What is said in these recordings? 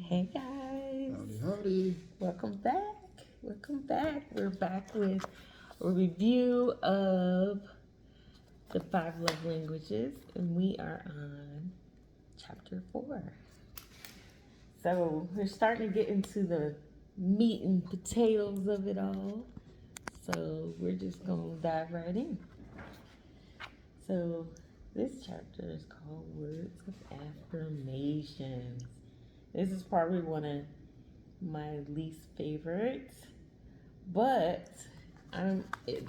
Hey guys, Howdy, howdy. welcome back. Welcome back. We're back with a review of the five love languages, and we are on chapter 4. So we're starting to get into the meat and potatoes of it all. So we're just going to dive right in. So this chapter is called Words of Affirmations. This is probably one of my least favorites, but I'm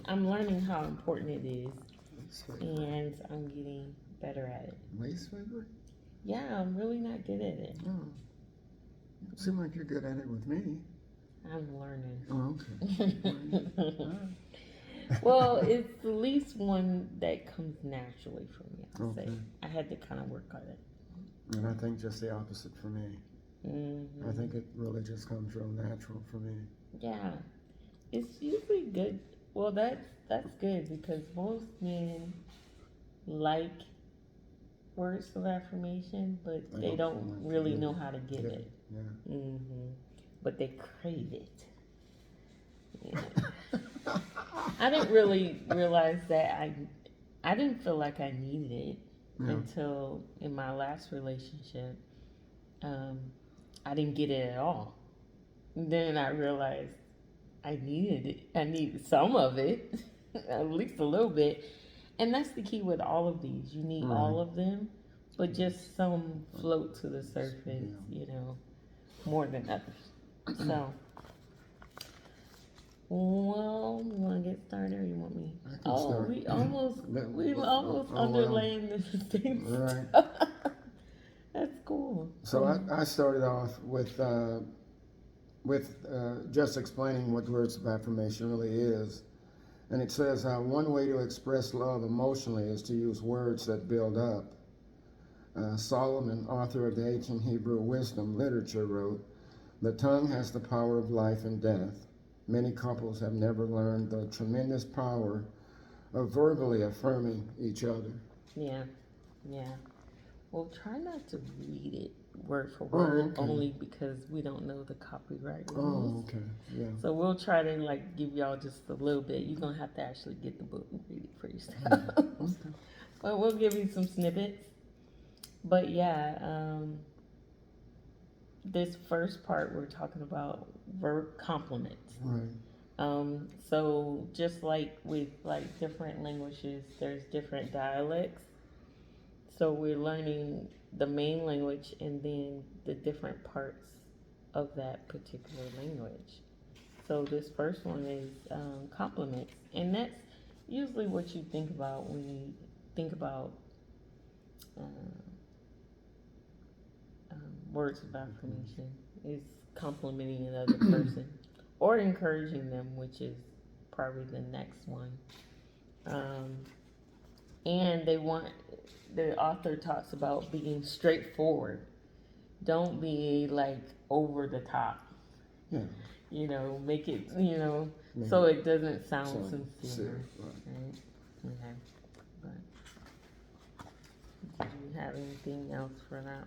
learning how important it is, and I'm getting better at it. Least favorite? Yeah, I'm really not good at it. Oh. You seem like you're good at it with me. I'm learning. Oh, okay. Well, it's the least one that comes naturally for me, I'll say. Okay. I had to kind of work on it. And I think just the opposite for me. Mm-hmm. I think it really just comes real natural for me. Yeah, it's usually good. Well, that's good because most men like words of affirmation, but they don't really know how to give it. Yeah. Mm-hmm. But they crave it. Yeah. I didn't really realize that I didn't feel like I needed it until in my last relationship. I didn't get it at all. And then I realized I needed it. I needed some of it, at least a little bit. And that's the key with all of these. You need all of them, but just some float to the surface, more than others. So, well, you want to get started or you want me? I can start. We almost underlaying the same right. stuff. That's cool. So I started off with just explaining what words of affirmation really is. And it says how one way to express love emotionally is to use words that build up. Solomon, author of the ancient Hebrew wisdom literature, wrote, "The tongue has the power of life and death. Many couples have never learned the tremendous power of verbally affirming each other." Yeah. Well, try not to read it word for word, only because we don't know the copyright rules. Oh, okay. Yeah. So we'll try to give y'all just a little bit. You're gonna have to actually get the book and read it for yourself. Okay. But we'll give you some snippets. But yeah, this first part we're talking about verb complements. Right. So just like with different languages, there's different dialects. So we're learning the main language and then the different parts of that particular language. So this first one is compliments, and that's usually what you think about when you think about words of affirmation, is complimenting another person or encouraging them, which is probably the next one. And the author talks about being straightforward. Don't be over the top. Yeah. Make it, so it doesn't sound sincere. Right. Okay. But do you have anything else for that?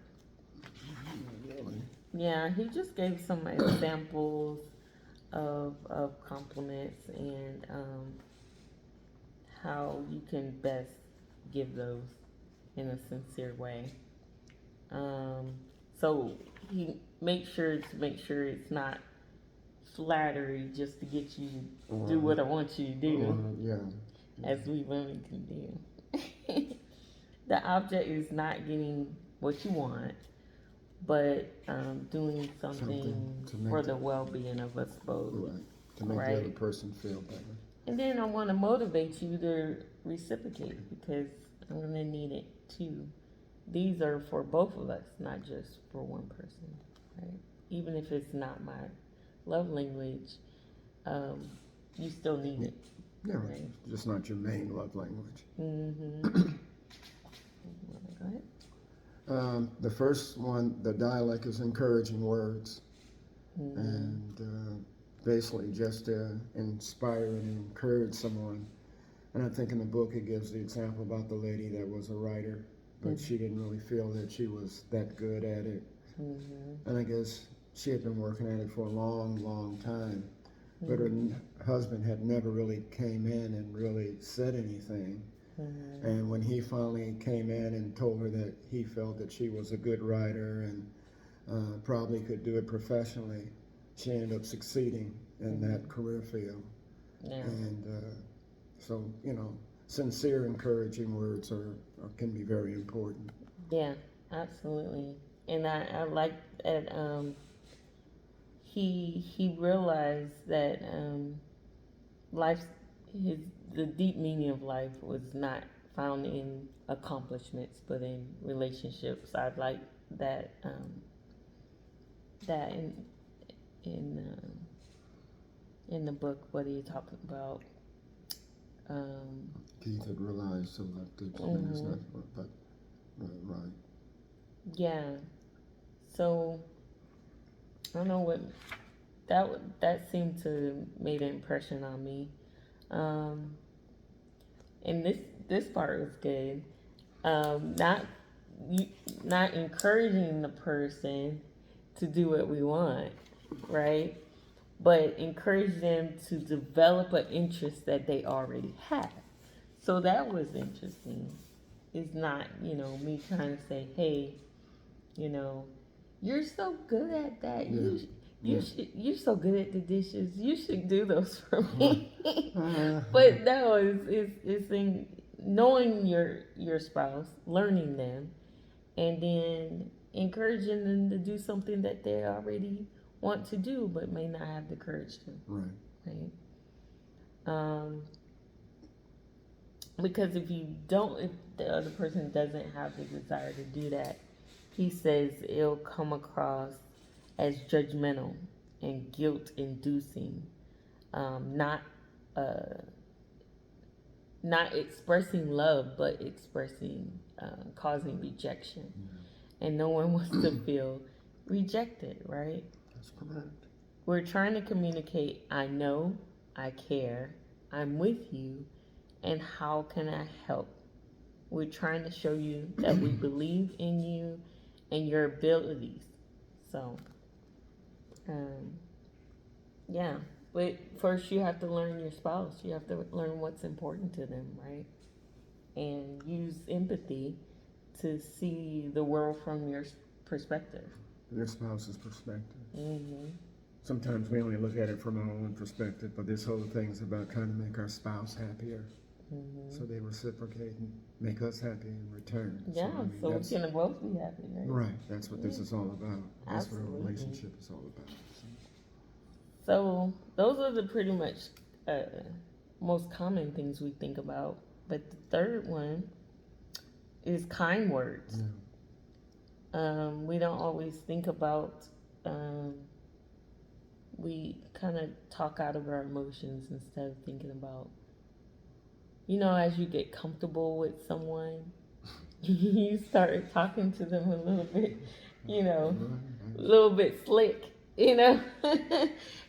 Really? Yeah, he just gave some examples of compliments and how you can best give those in a sincere way. So he makes sure it's not flattery just to get you to do what I want you to do. Yeah. As we women can do. The object is not getting what you want, but doing something for the well-being of us both. Right. To make the other person feel better. And then I want to motivate you to reciprocate because I'm going to need it too. These are for both of us, not just for one person, right? Even if it's not my love language, you still need it. Yeah, right. Just not your main love language. Mm-hmm. Go ahead. The first one, the dialect, is encouraging words. And basically just to inspire and encourage someone. And I think in the book it gives the example about the lady that was a writer, but she didn't really feel that she was that good at it. And I guess she had been working at it for a long, long time. But her husband had never really came in and really said anything. And when he finally came in and told her that he felt that she was a good writer and probably could do it professionally, she ended up succeeding in that career field. Yeah. And so, sincere, encouraging words can be very important. Yeah, absolutely. And I like that he realized that life the deep meaning of life was not found in accomplishments but in relationships. I like that that in the book what he talked about. Keith had realized so that the is not, but right. Yeah. So I don't know what that seemed to made an impression on me. And this part was good. Not not encouraging the person to do what we want, right? But encourage them to develop an interest that they already have. So that was interesting. It's not, me trying to say, hey, you're so good at that. You're so good at the dishes. You should do those for me. But no, it's in knowing your spouse, learning them, and then encouraging them to do something that they already want to do but may not have the courage to. Right. Because if the other person doesn't have the desire to do that, he says it'll come across as judgmental and guilt-inducing, not expressing love, but causing rejection, and no one wants to feel rejected, right? That's correct. We're trying to communicate, I know, I care, I'm with you, and how can I help? We're trying to show you that we believe in you and your abilities. So, yeah. But first you have to learn your spouse. You have to learn what's important to them, right? And use empathy to see the world from your perspective. Your spouse's perspective. Sometimes we only look at it from our own perspective, but this whole thing is about trying to make our spouse happier. So they reciprocate and make us happy in return. Yeah, so we can both be happy, right? Right, that's what this is all about. That's what a relationship is all about. So those are the pretty much most common things we think about. But the third one is kind words. We don't always think about, we kind of talk out of our emotions instead of thinking about, as you get comfortable with someone, you start talking to them a little bit, a little bit slick,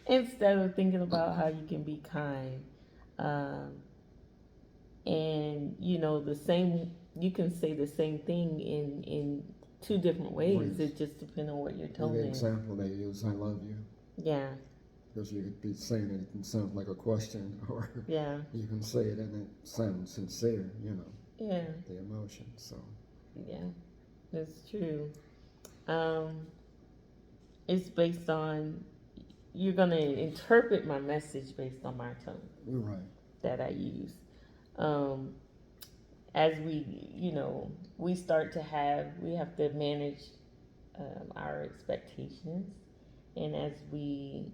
instead of thinking about how you can be kind. And, you can say the same thing in two different ways. It just depends on what you're telling them. The example they use, I love you. Yeah. Because you could be saying it can sound like a question, or you can say it and it sounds sincere, Yeah. The emotion, so. Yeah, that's true. It's based on, you're going to interpret my message based on my tone. You're right. That I use. As we start to we have to manage our expectations. And as we,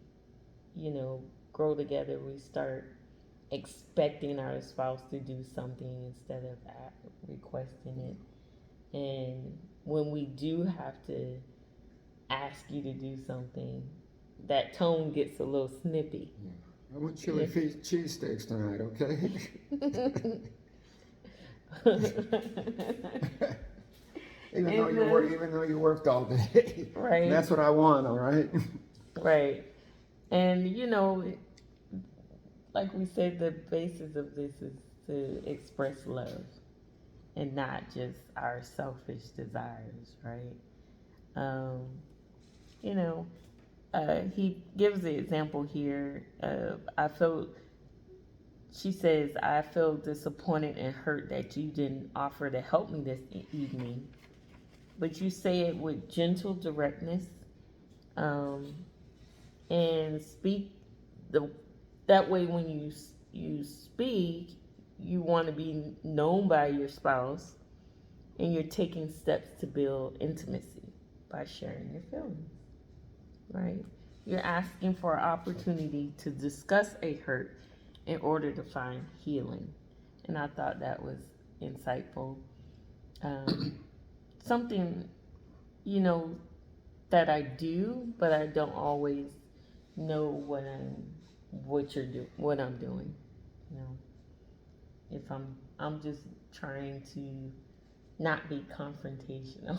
grow together, we start expecting our spouse to do something instead of requesting it. And when we do have to ask you to do something, that tone gets a little snippy. Yeah. I want chili cheesesteaks tonight, okay? even though you worked all day. Right. That's what I want, all right? Right. And, like we said, the basis of this is to express love and not just our selfish desires, right? Um, you know, he gives the example here. She says, I feel disappointed and hurt that you didn't offer to help me this evening, but you say it with gentle directness, um, and speak the that way when you speak, you want to be known by your spouse, and you're taking steps to build intimacy by sharing your feelings, right? You're asking for an opportunity to discuss a hurt in order to find healing. And I thought that was insightful. Um, Something, you know, that I do, but I don't always know what I'm doing. You know, if I'm just trying to not be confrontational,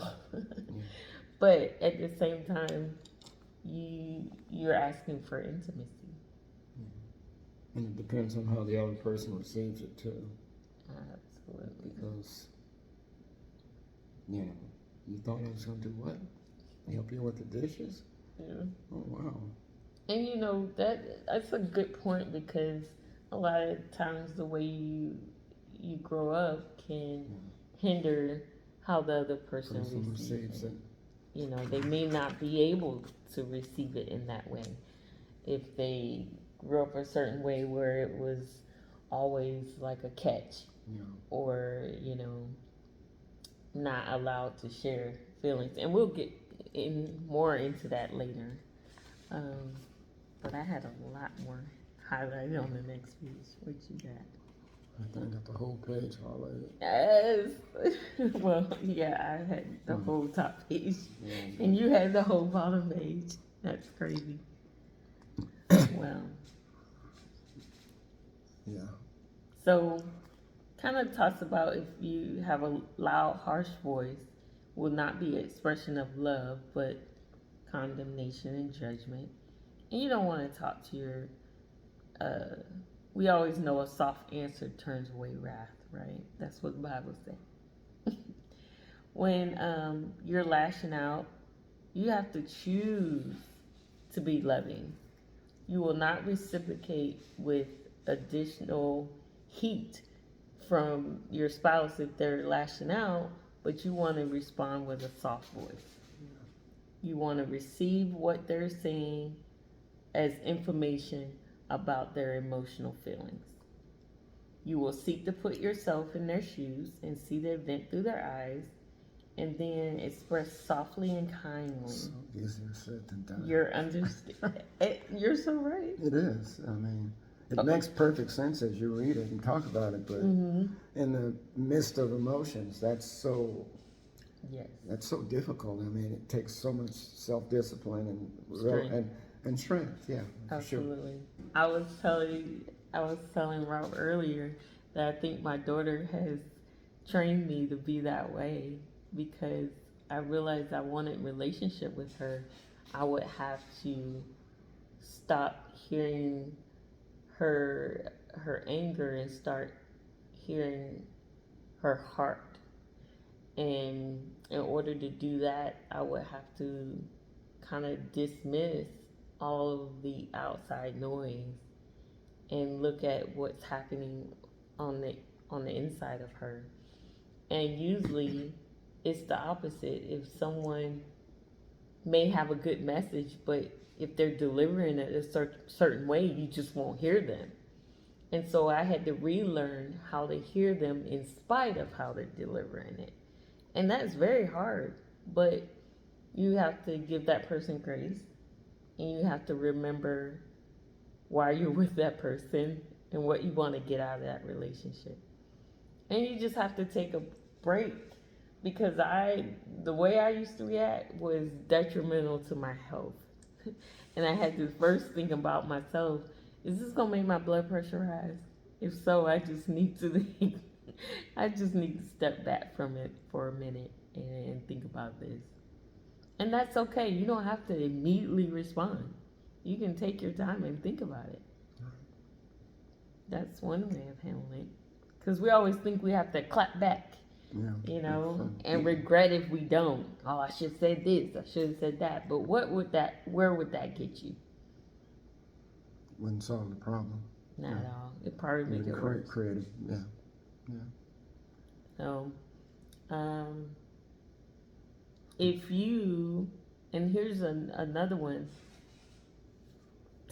but at the same time, you're asking for intimacy. And it depends on how the other person receives it too. Absolutely. Because, you know, you thought I was going to do what? Help you with the dishes? Yeah. Oh, wow. And you know that's a good point, because a lot of times the way you grow up can hinder how the other person receives it. You know, they may not be able to receive it in that way if they grew up a certain way where it was always like a catch, Yeah. or not allowed to share feelings. And we'll get more into that later. Um, but I had a lot more highlighted on the next page. What you got? I think I got the whole page highlighted. Yes. Well, yeah, I had the whole top page, and you had the whole bottom page. That's crazy. Well, Yeah. so kind of talks about if you have a loud, harsh voice, will not be an expression of love, but condemnation and judgment. And you don't want to talk to your. We always know a soft answer turns away wrath, right? That's what the Bible says. When you're lashing out, you have to choose to be loving. You will not reciprocate with additional heat from your spouse if they're lashing out, but you want to respond with a soft voice. You want to receive what they're saying as information about their emotional feelings. You will seek to put yourself in their shoes and see the event through their eyes, and then express softly and kindly. So easier said than done. You're so right. It is. I mean, it makes perfect sense as you read it and talk about it, but in the midst of emotions, that's so difficult. I mean, it takes so much self-discipline and strength. Yeah, absolutely. Sure. I was telling Rob earlier that I think my daughter has trained me to be that way, because I realized I wanted relationship with her. I would have to stop hearing her anger and start hearing her heart. And in order to do that, I would have to kind of dismiss all of the outside noise and look at what's happening on the inside of her. And usually it's the opposite. If someone may have a good message, but if they're delivering it a certain way, you just won't hear them. And so I had to relearn how to hear them in spite of how they're delivering it. And that's very hard, but you have to give that person grace, and you have to remember why you're with that person and what you want to get out of that relationship. And you just have to take a break, because the way I used to react was detrimental to my health. And I had to first think about myself, is this gonna make my blood pressure rise? If so, I just need to step back from it for a minute and think about this. And that's okay. You don't have to immediately respond. You can take your time and think about it. That's one way of handling it. Because we always think we have to clap back Yeah. you know, So, and regret if we don't. Oh, I should have said this, I should have said that. But where would that get you? wouldn't solve the problem. Not at all. It probably make it worse. Creative. Yeah. Yeah. So, um, if you, and here's another one,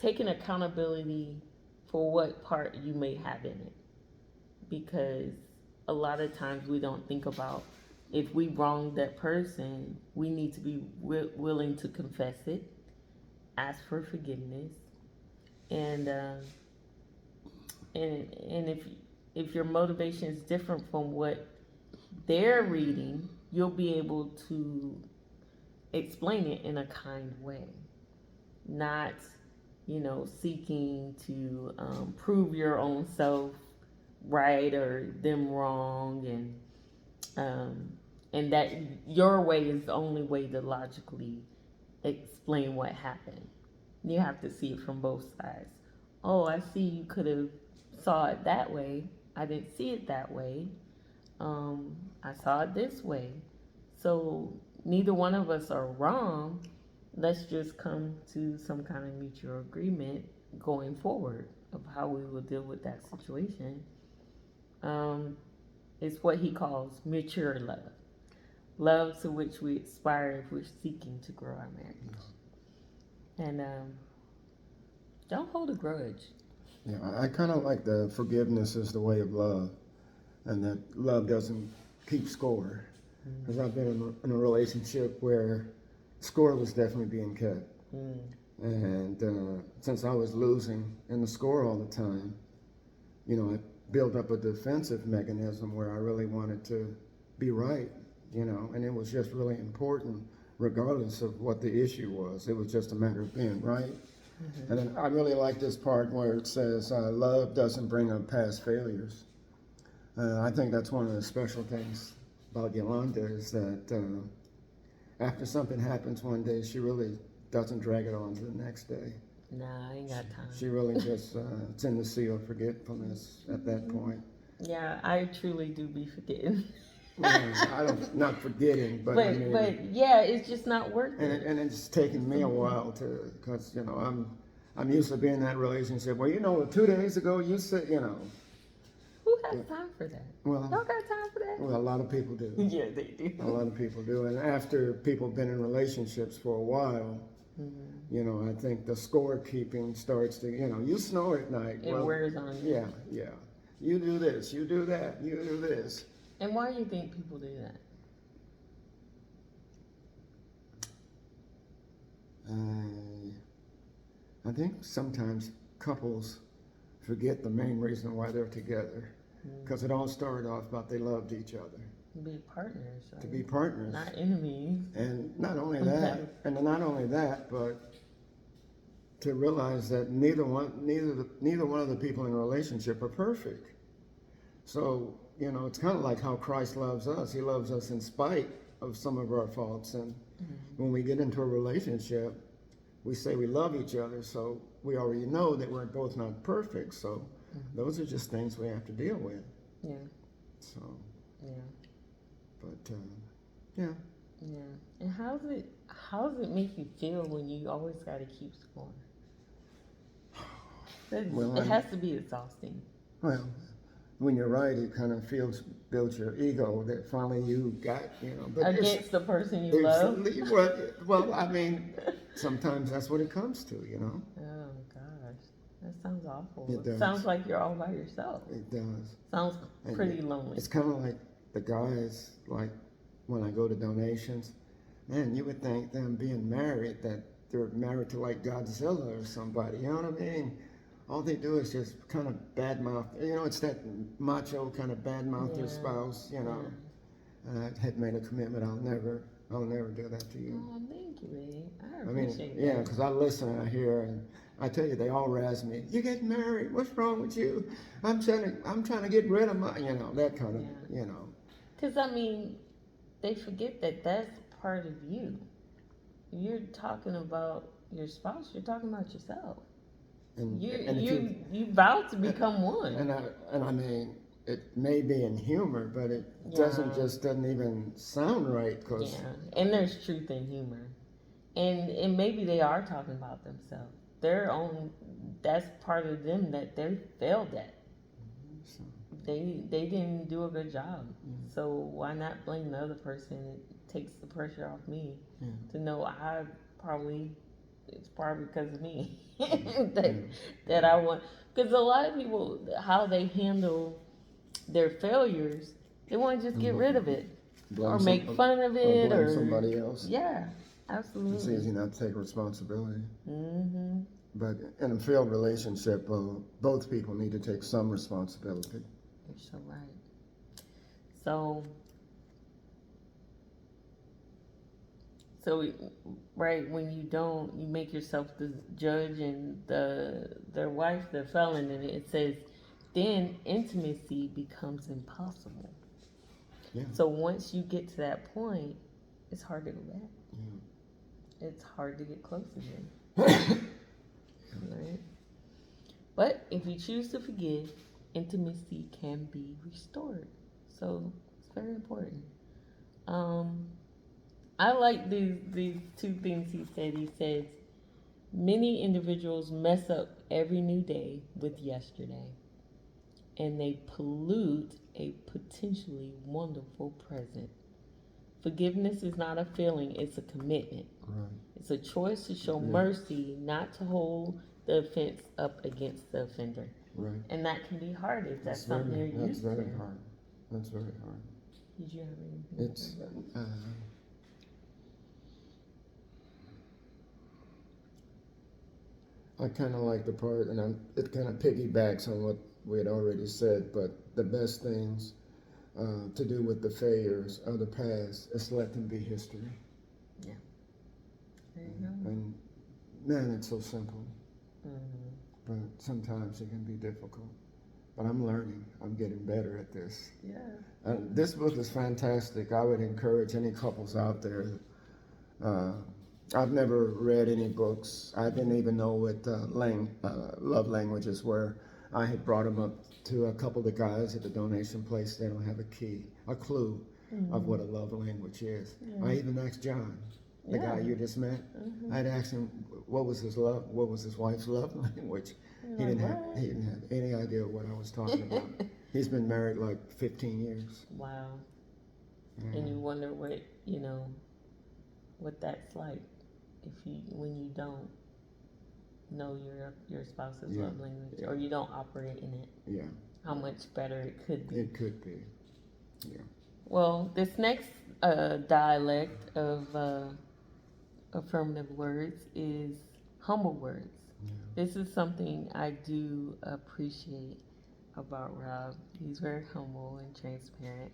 taking accountability for what part you may have in it. Because a lot of times we don't think about if we wronged that person, we need to be willing to confess it, ask for forgiveness, and if your motivation is different from what they're reading, you'll be able to explain it in a kind way, not seeking to prove your own self right or them wrong, and that your way is the only way to logically explain what happened. You have to see it from both sides. Oh, I see you could have saw it that way. I didn't see it that way. I saw it this way. So neither one of us are wrong. Let's just come to some kind of mutual agreement going forward of how we will deal with that situation. It's what he calls mature love. Love to which we aspire if we're seeking to grow our marriage. And don't hold a grudge. Yeah, I kind of like the forgiveness is the way of love, and that love doesn't keep score. Because I've been in a relationship where score was definitely being kept. And since I was losing in the score all the time, I built up a defensive mechanism where I really wanted to be right, and it was just really important regardless of what the issue was. It was just a matter of being right. And then I really like this part where it says, love doesn't bring up past failures. I think that's one of the special things about Yolanda is that after something happens one day, she really doesn't drag it on to the next day. Nah, I ain't got time. She really just, it's in the sea of forgetfulness at that point. Yeah, I truly do be forgetting. Not forgetting, but I mean, but yeah, it's just not working. And it's taken me a while because I'm used to being in that relationship. Well, 2 days ago you said, Who has time for that? Well, Y'all got time for that? Well, a lot of people do. Yeah, they do. A lot of people do, and after people have been in relationships for a while, I think the scorekeeping starts to, you snore at night. It wears on you. Yeah. You do this, you do that, you do this. And why do you think people do that? I think sometimes couples forget the main reason why they're together. Because it all started off about they loved each other. To be partners, right? To be partners. Not enemies. And not only that, but to realize that neither one of the people in a relationship are perfect. So, it's kind of like how Christ loves us. He loves us in spite of some of our faults. And when we get into a relationship, we say we love each other, so we already know that we're both not perfect. So those are just things we have to deal with. Yeah. So. Yeah. But yeah. Yeah. And how does it make you feel when you always got to keep scoring? It has to be exhausting. Well, when you're right, it kind of builds your ego that finally you got, But against the person you love? Well, I mean, sometimes that's what it comes to, Oh, gosh. That sounds awful. It does. Sounds like you're all by yourself. It does. Sounds pretty lonely. It's kind of like the guys, like when I go to donations, man, you would think them being married that they're married to like Godzilla or somebody, you know what I mean? All they do is just kind of badmouth, it's that macho kind of badmouth your spouse, And I had made a commitment, I'll never do that to you. Oh, thank you, Ed. I appreciate that. Yeah, because I listen and I hear, and I tell you, they all razz me. You're getting married. What's wrong with you? I'm trying to get rid of my, that kind of, Because they forget that that's part of you. You're talking about your spouse. You're talking about yourself. You vowed to become one. And I mean, it may be in humor, but it doesn't Yeah. even sound right. Cause Yeah, and there's truth in humor, and maybe they are talking about themselves. Their own. That's part of them that they failed at. so, They didn't do a good job. yeah, So why not blame the other person? It takes the pressure off me yeah, to know I probably it's probably because of me yeah, that I want. Because a lot of people, how they handle their failures, they want to just get rid of it or make fun of or it blame or somebody else. yeah, It's absolutely. easy not to take responsibility. Mm-hmm. But in a failed relationship, both people need to take some responsibility. You're so right. So, so right when you don't, you make yourself the judge and their wife the felon, and it says, then intimacy becomes impossible. Yeah. So once you get to that point, it's hard to go back. Yeah. It's hard to get close again. Right? But if you choose to forgive, intimacy can be restored. So it's very important. I like these two things he said. He says many individuals mess up every new day with yesterday, and they pollute a potentially wonderful present. Forgiveness is not a feeling, it's a commitment. Right. It's a choice to show Yeah. mercy, not to hold the offense up against the offender. Right. And that can be hard if that's something very, you're used to. That's very hard. That's very hard. Did you have anything? It's. I kind of like the part, and it kind of piggybacks on what we had already said. But the best things to do with the failures of the past is let them be history. Yeah. There you go. And man, it's so simple, Mm-hmm. but sometimes it can be difficult. But I'm learning. I'm getting better at this. Yeah. This book is fantastic. I would encourage any couples out there. I've never read any books. I didn't even know what love languages were. I had brought them up to a couple of the guys at the donation place. They don't have a clue of what a love language is. Yeah. I even asked John, the Yeah. guy you just met. I'd asked him what was his wife's love language. He didn't have any idea what I was talking about. He's been married like 15 years. Wow. And you wonder what that's like when you don't know your spouse's Yeah. love language Yeah. or you don't operate in it. Yeah, How much better it could be. it could be. Yeah. Well, this next dialect of affirmative words is humble words. Yeah. This is something I do appreciate about Rob. He's very humble and transparent,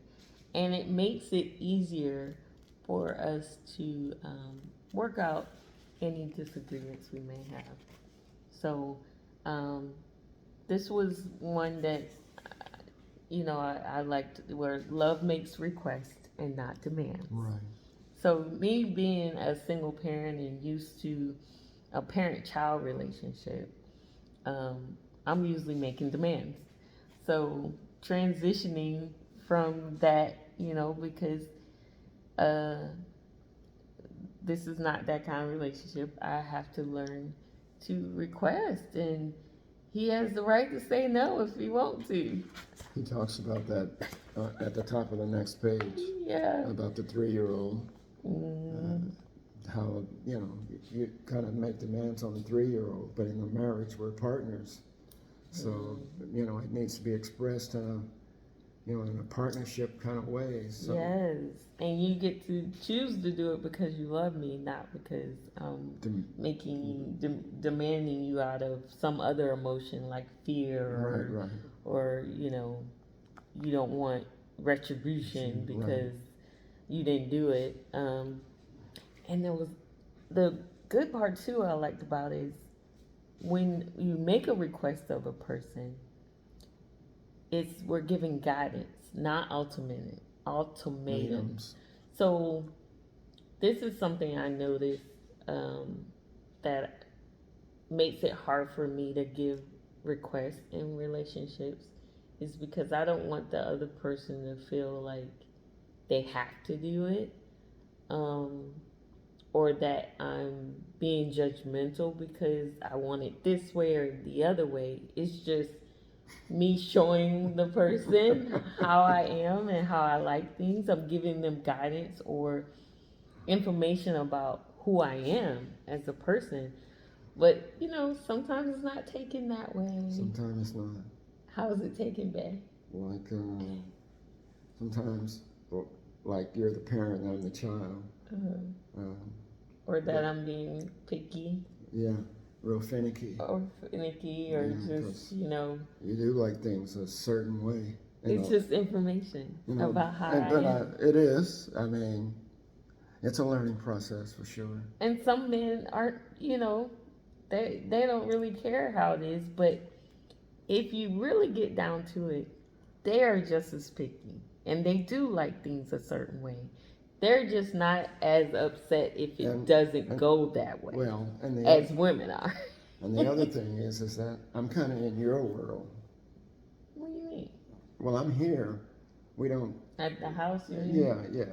and it makes it easier for us to work out any disagreements we may have. So, this was one that I liked, where love makes requests and not demands. Right. So me being a single parent and used to a parent-child relationship, I'm usually making demands. So transitioning from that, because this is not that kind of relationship, I have to learn to request, and he has the right to say no if he wants to. He talks about that at the top of the next page. Yeah. About the 3-year-old. Mm. How you kind of make demands on the 3-year-old, but in a marriage we're partners. So it needs to be expressed in a partnership kind of way. So. Yes, and you get to choose to do it because you love me, not because I'm demanding you out of some other emotion like fear Right. or you don't want retribution because you didn't do it. And there was the good part too I liked about is when you make a request of a person, we're giving guidance, not ultimatums. So this is something I noticed that makes it hard for me to give requests in relationships is because I don't want the other person to feel like they have to do it, um, or that I'm being judgmental because I want it this way or the other way. It's just me showing the person how I am and how I like things. I'm giving them guidance or information about who I am as a person. But sometimes it's not taken that way. Sometimes it's not. How is it taken, Bay? Like sometimes, well, like you're the parent and I'm the child. Um, Or that I'm being picky. Yeah, real finicky. Or finicky, or Yeah, just, You do like things a certain way. It's just information about how I am. It is. I mean, it's a learning process for sure. And some men aren't, they don't really care how it is, but if you really get down to it, they are just as picky. And they do like things a certain way. They're just not as upset if it doesn't go that way. Well, as women are. And the other thing is that I'm kind of in your world. What do you mean? Well, I'm here. We don't. At the house, you're in? Yeah.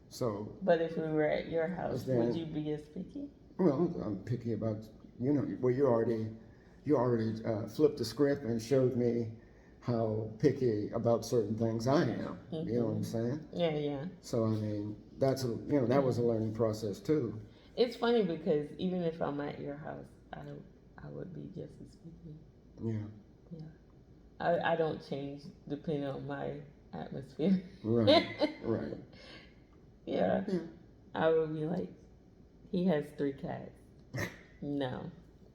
So. But if we were at your house, would you be as picky? Well, I'm picky about, well, you already flipped the script and showed me how picky about certain things I am. Mm-hmm. You know what I'm saying? Yeah. So I mean, that was a learning process too. It's funny because even if I'm at your house, I would be just as picky. Yeah. I don't change depending on my atmosphere. Right. Yeah. I would be like, he has 3 cats. No.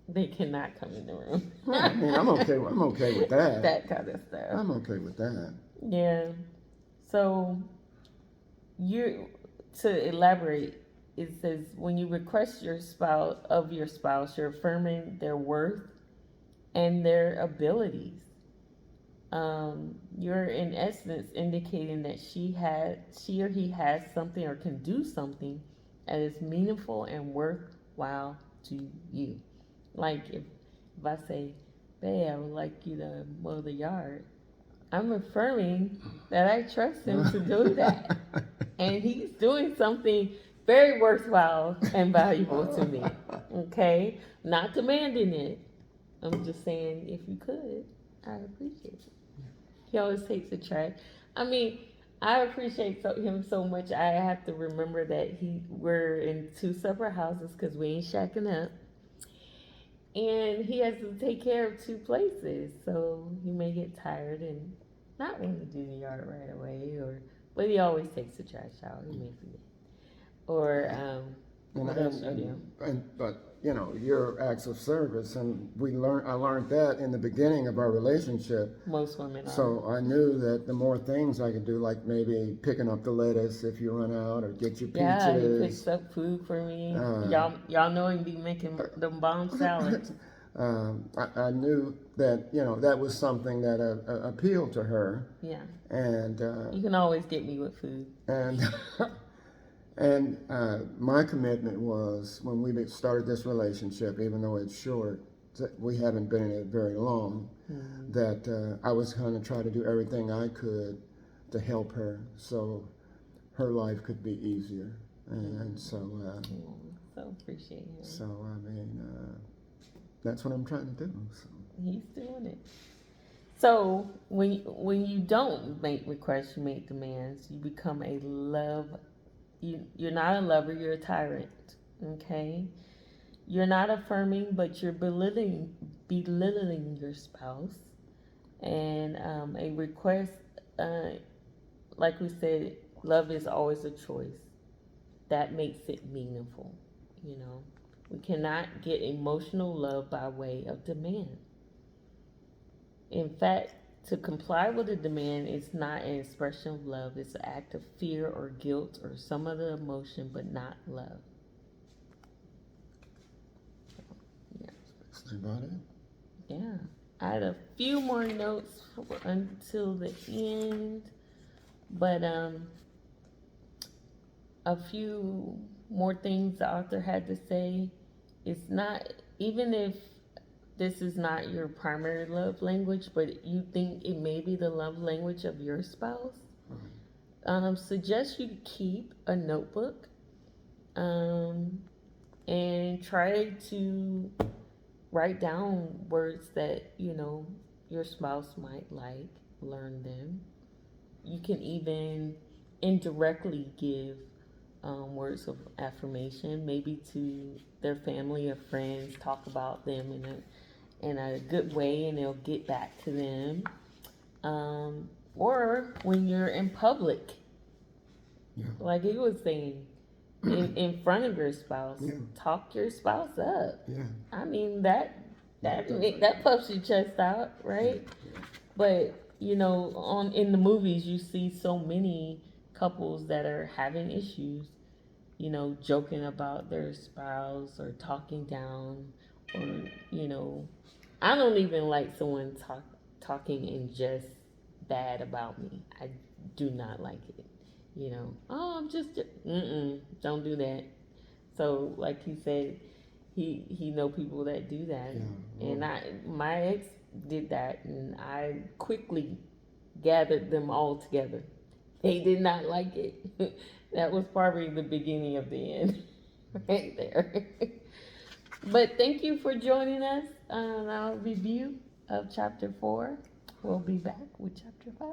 They cannot come in the room. I mean, I'm okay with that. That kind of stuff. I'm okay with that. Yeah. So, to elaborate, it says when you request your spouse, you're affirming their worth and their abilities. You're in essence indicating that she or he has something or can do something that is meaningful and worthwhile to you. Like if I say, babe, I would like you to mow the yard, I'm affirming that I trust him to do that. And he's doing something very worthwhile and valuable to me. Okay? Not demanding it. I'm just saying, if you could, I'd appreciate it. He always takes the trash. I mean, I appreciate him so much. I have to remember that we're in 2 separate houses because we ain't shacking up. And he has to take care of 2 places. So he may get tired and not want to do the yard right away. But he always takes the trash out. He may forget. Or, what else you do? But your acts of service, and I learned that in the beginning of our relationship. Most women are. So I knew that the more things I could do, like maybe picking up the lettuce if you run out, or get your peaches. Yeah, he picks up food for me. Y'all know he be making them bomb salads. I knew that that was something that appealed to her. Yeah. And you can always get me with food. And my commitment was, when we started this relationship, even though it's short, we haven't been in it very long, that I was going to try to do everything I could to help her so her life could be easier. And so appreciate him. So, I mean, that's what I'm trying to do. So. He's doing it. So when you don't make requests, you make demands, you become a you're not a lover, you're a tyrant, okay? You're not affirming, but you're belittling your spouse. And a request, like we said, love is always a choice. That makes it meaningful, We cannot get emotional love by way of demand. In fact, to comply with a demand is not an expression of love. It's an act of fear or guilt or some other emotion, but not love. Yeah. That's about it. Yeah. I had a few more notes until the end, but a few more things the author had to say. It's not, even if this is not your primary love language, but you think it may be the love language of your spouse, suggest you keep a notebook, and try to write down words that your spouse might like. Learn them. You can even indirectly give words of affirmation, maybe to their family or friends. Talk about them in a good way, and they'll get back to them. Or when you're in public, like he was saying, in front of your spouse, talk your spouse up. I mean that puffs your chest out, right? But in the movies, you see so many couples that are having issues, joking about their spouse or talking down, or I don't even like someone talking in just bad about me. I do not like it. Oh, I'm just don't do that. So, like he said, he know people that do that, and my ex did that, and I quickly gathered them all together. They did not like it. That was probably the beginning of the end, right there. But thank you for joining us on our review of chapter 4. We'll be back with chapter 5.